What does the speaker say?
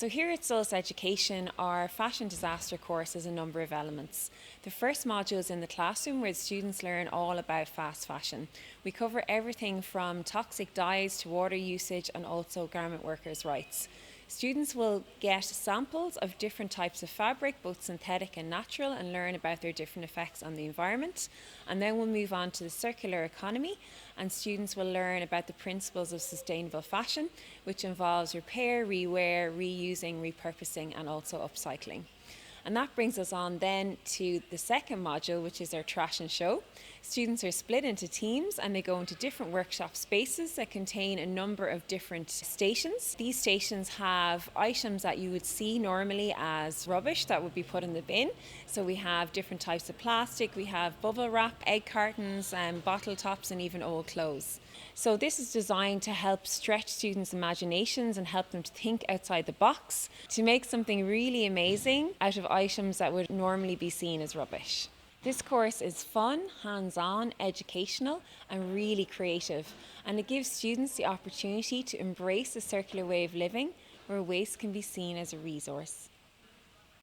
So here at Solus Education, our fashion disaster course has a number of elements. The first module is in the classroom where the students learn all about fast fashion. We cover everything from toxic dyes to water usage and also garment workers' rights. Students will get samples of different types of fabric, both synthetic and natural, and learn about their different effects on the environment. And then we'll move on to the circular economy, and students will learn about the principles of sustainable fashion, which involves repair, rewear, reusing, repurposing, and also upcycling. And that brings us on then to the second module, which is our Trashion show. Students are split into teams and they go into different workshop spaces that contain a number of different stations. These stations have items that you would see normally as rubbish that would be put in the bin. So we have different types of plastic, we have bubble wrap, egg cartons, bottle tops, and even old clothes. So this is designed to help stretch students' imaginations and help them to think outside the box, to make something really amazing out of items that would normally be seen as rubbish. This course is fun, hands-on, educational, and really creative, and it gives students the opportunity to embrace a circular way of living where waste can be seen as a resource.